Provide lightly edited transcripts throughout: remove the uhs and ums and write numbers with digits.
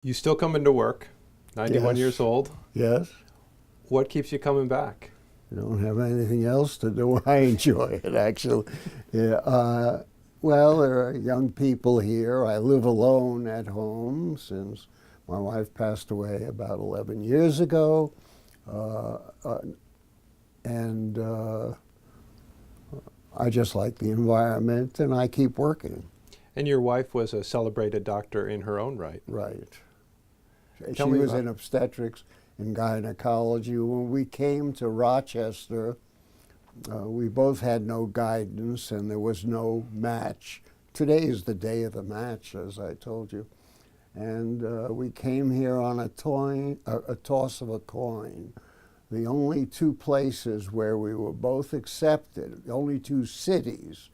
You still come into work, 91 Yes, years old. yes. What keeps you coming back? I don't have anything else to do. I enjoy it, actually. Yeah. Well, there are young people here. I live alone at home since my wife passed away about 11 years ago. Uh, uh, and I just like the environment, and I keep working. And your wife was a celebrated doctor in her own right. Right. Tell She me was about. in obstetrics and gynecology. When we came to Rochester, we both had no guidance and there was no match. Today is the day of the match, as I told you. And we came here on a toss of a coin. The only two places where we were both accepted, the only two cities,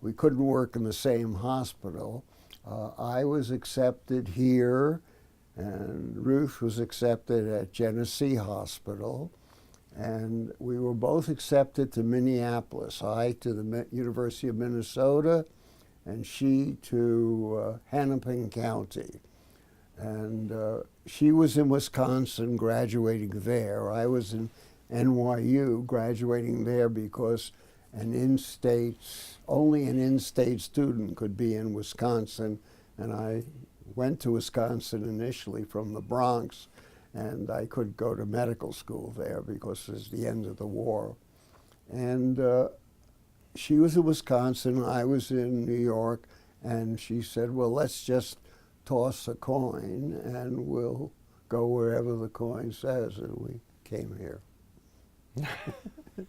we couldn't work in the same hospital. I was accepted here, and Ruth was accepted at Genesee Hospital. And we were both accepted to Minneapolis, I to the University of Minnesota, and she to Hennepin County. And she was in Wisconsin graduating there. I was in NYU graduating there because only an in-state student could be in Wisconsin. And I went to Wisconsin initially from the Bronx, and I could go to medical school there because it's the end of the war. And she was in Wisconsin, I was in New York, and she said, well, let's just toss a coin and we'll go wherever the coin says, and we came here.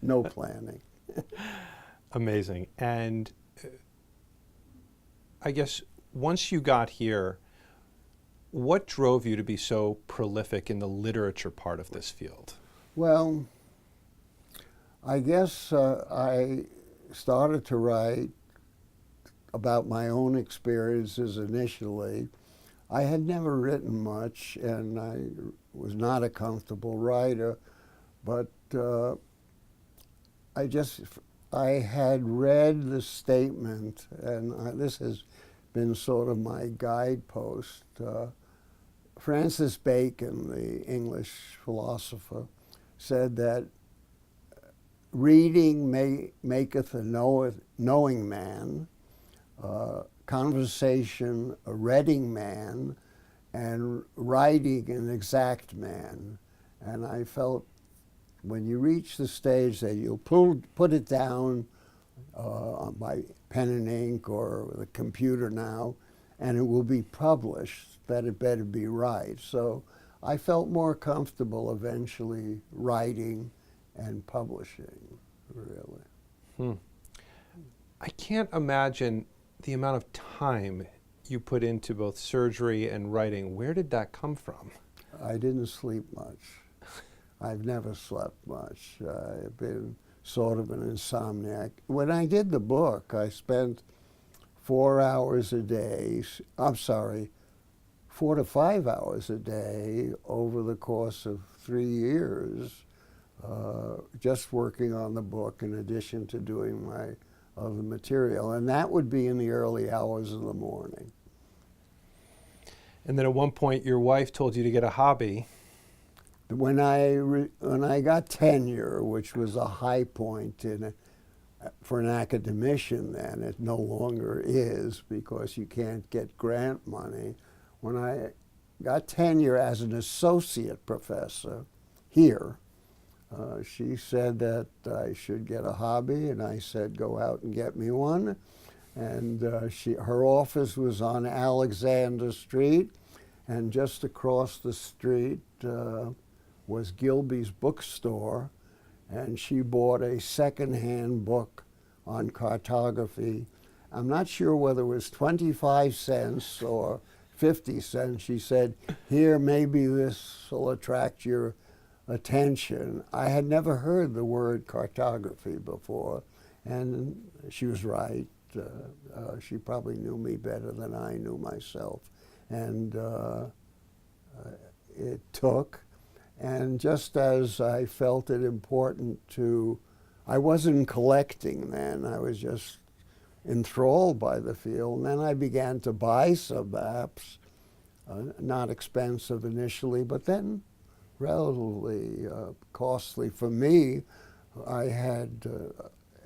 No planning. Amazing. And I guess once you got here, what drove you to be so prolific in the literature part of this field? Well, I guess I started to write about my own experiences initially. I had never written much, and I was not a comfortable writer, but I had read the statement, and this has been sort of my guidepost. Francis Bacon, the English philosopher, said that reading maketh a knowing man, conversation a reading man, and writing an exact man. And I felt when you reach the stage that you'll put it down by pen and ink or the computer now, and it will be published, that it better be right. So I felt more comfortable eventually writing and publishing, really. Hmm. I can't imagine the amount of time you put into both surgery and writing. Where did that come from? I didn't sleep much. I've never slept much. I've been sort of an insomniac. When I did the book, I spent 4 hours a day, I'm sorry, 4 to 5 hours a day over the course of 3 years, just working on the book in addition to doing my other material. And that would be in the early hours of the morning. And then at one point, your wife told you to get a hobby. When I got tenure, which was a high point for an academician then, it no longer is because you can't get grant money. When I got tenure as an associate professor here, she said that I should get a hobby, and I said, go out and get me one. And her office was on Alexander Street, and just across the street was Gilby's bookstore, and she bought a secondhand book on cartography. I'm not sure whether it was 25 cents or 50 cents. She said, here, maybe this will attract your attention. I had never heard the word cartography before, and she was right. She probably knew me better than I knew myself. And it took. And just as I felt it important I wasn't collecting then, I was just enthralled by the field. And then I began to buy some maps Not expensive initially, but then relatively costly. For me, I had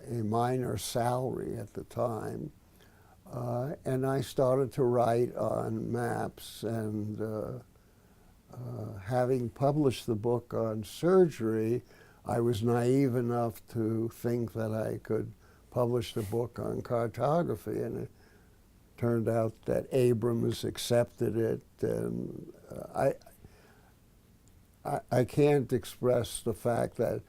a minor salary at the time, and I started to write on maps, and having published the book on surgery, I was naive enough to think that I could publish the book on cartography, and it turned out that Abrams accepted it, and I can't express the fact that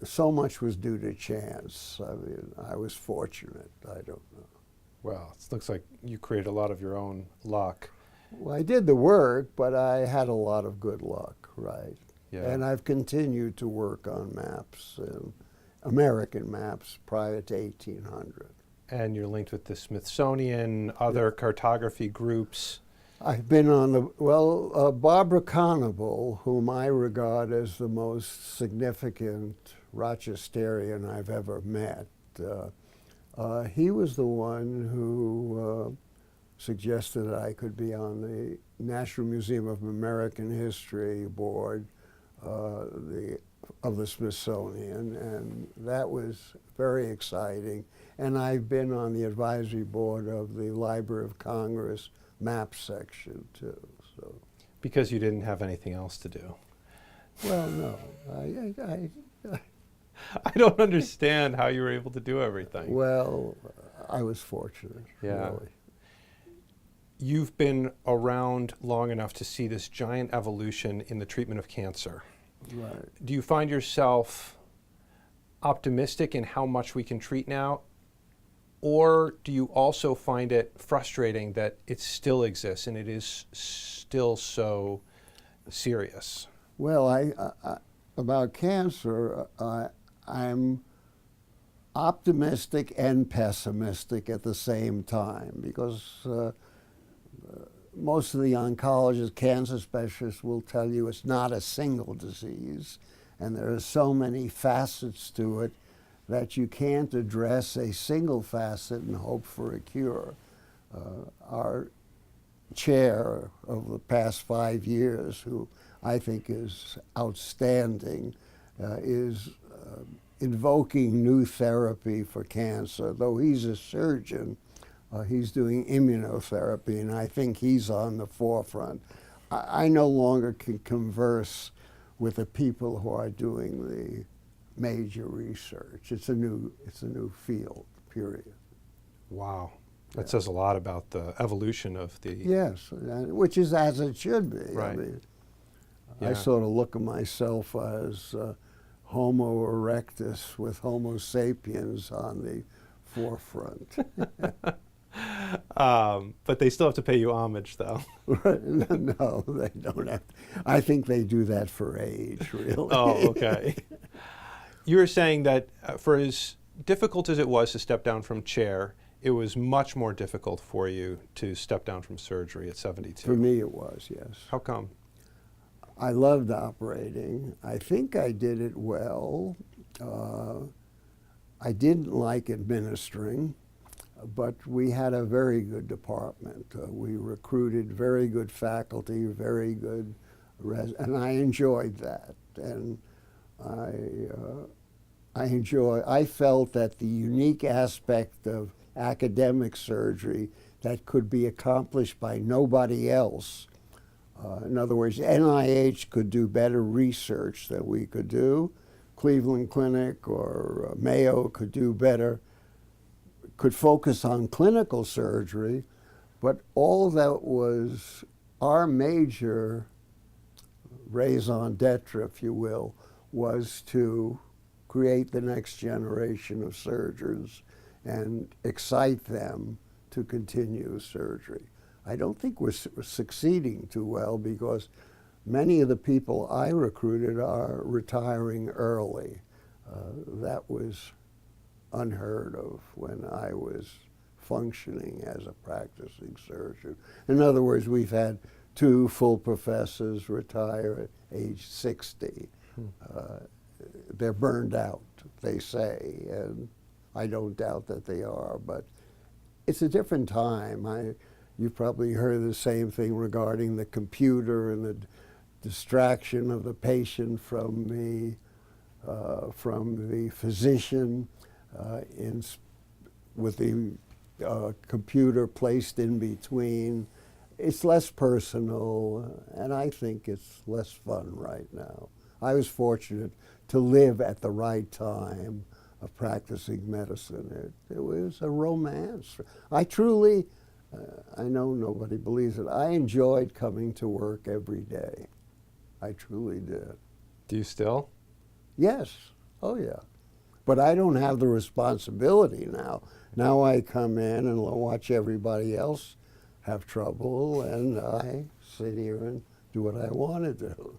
so much was due to chance. I mean, I was fortunate. I don't know. Well, it looks like you created a lot of your own luck. Well, I did the work, but I had a lot of good luck, right? Yeah. And I've continued to work on maps, American maps, prior to 1800. And you're linked with the Smithsonian, other cartography groups. I've been on Barbara Conable, whom I regard as the most significant Rochesterian I've ever met. He was the one who suggested that I could be on the National Museum of American History board of the Smithsonian, and that was very exciting. And I've been on the advisory board of the Library of Congress map section too. So, Because you didn't have anything else to do. well, no, I don't understand how you were able to do everything. well, I was fortunate. Yeah. Really. You've been around long enough to see this giant evolution in the treatment of cancer. Right. Do you find yourself optimistic in how much we can treat now? Or do you also find it frustrating that it still exists and it is still so serious? Well, about cancer, I'm optimistic and pessimistic at the same time, because most of the oncologists, cancer specialists will tell you it's not a single disease, and there are so many facets to it that you can't address a single facet and hope for a cure. Our chair of the past 5 years, who I think is outstanding, is invoking new therapy for cancer. Though he's a surgeon, he's doing immunotherapy, and I think he's on the forefront. I no longer can converse with the people who are doing the major research. It's a new field, period. Wow. That says a lot about the evolution of the... Yes, which is as it should be. Right. I mean, Yeah. I sort of look at myself as Homo erectus with Homo sapiens on the forefront. But they still have to pay you homage, though. No, they don't have to. I think they do that for age, really. Oh, okay. You were saying that for as difficult as it was to step down from chair, it was much more difficult for you to step down from surgery at 72. For me it was, yes. How come? I loved operating. I think I did it well. I didn't like administering, but we had a very good department. We recruited very good faculty, very good, and I enjoyed that. And I felt that the unique aspect of academic surgery that could be accomplished by nobody else. In other words, NIH could do better research than we could do. Cleveland Clinic or Mayo could do better, could focus on clinical surgery, but all that was our major raison d'etre, if you will, was to create the next generation of surgeons and excite them to continue surgery. I don't think we're succeeding too well, because many of the people I recruited are retiring early. That was unheard of when I was functioning as a practicing surgeon. In other words, we've had 2 full professors retire at age 60. They're burned out, they say, and I don't doubt that they are, but it's a different time. You've probably heard the same thing regarding the computer and the distraction of the patient from the physician with the computer placed in between. It's less personal, and I think it's less fun right now. I was fortunate to live at the right time of practicing medicine. It was a romance. I truly, I know nobody believes it, I enjoyed coming to work every day. I truly did. Do you still? Yes. Oh, yeah. But I don't have the responsibility now. Now I come in and watch everybody else have trouble, and I sit here and do what I want to do.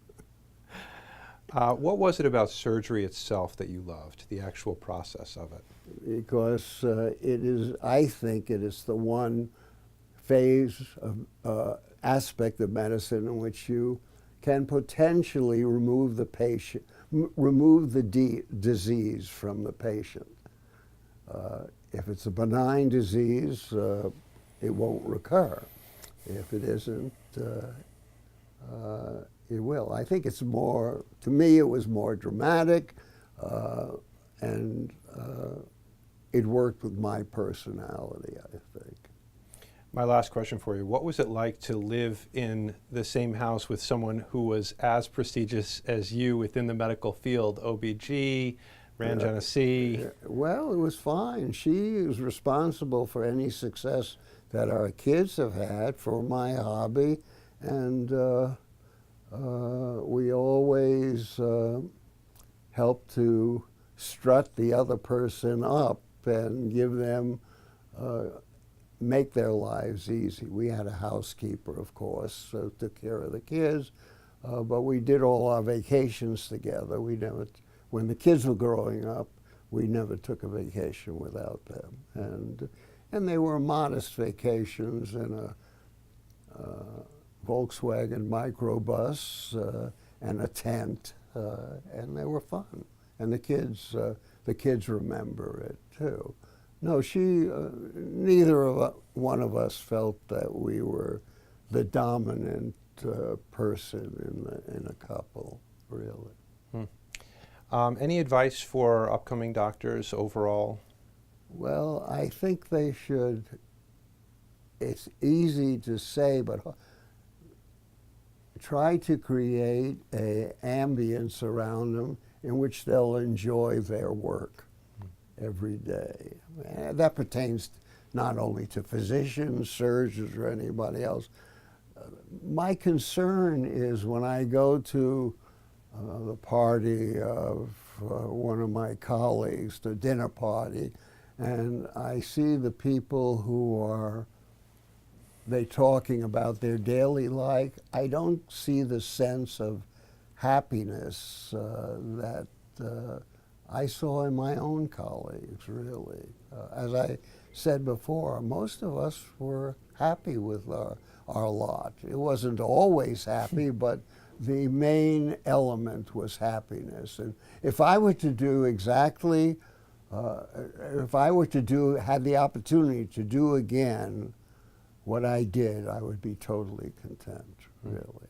What was it about surgery itself that you loved, the actual process of it? Because it is, I think it is the one phase of aspect of medicine in which you can potentially remove the patient, remove the disease from the patient. If it's a benign disease, it won't recur. If it isn't, it will. I think it's more, to me it was more dramatic, and it worked with my personality, I think. My last question for you, what was it like to live in the same house with someone who was as prestigious as you within the medical field, OBG, ran Genesee? Well, it was fine. She was responsible for any success that our kids have had, for my hobby, and we always help to strut the other person up and give them, make their lives easy. We had a housekeeper, of course, so took care of the kids, but we did all our vacations together. We never, when the kids were growing up, we never took a vacation without them. And they were modest vacations in a Volkswagen microbus and a tent, and they were fun. And the kids remember it too. No, neither one of us felt that we were the dominant person in a couple, really. Any advice for upcoming doctors overall? Well, I think they should, it's easy to say, but try to create an ambience around them in which they'll enjoy their work every day. And that pertains not only to physicians, surgeons, or anybody else. My concern is when I go to the party of one of my colleagues, the dinner party, and I see the people who are talking about their daily life, I don't see the sense of happiness that I saw in my own colleagues, really. As I said before, most of us were happy with our lot. It wasn't always happy, but the main element was happiness. And if I were to do exactly, if I were to had the opportunity to do again what I did, I would be totally content, really.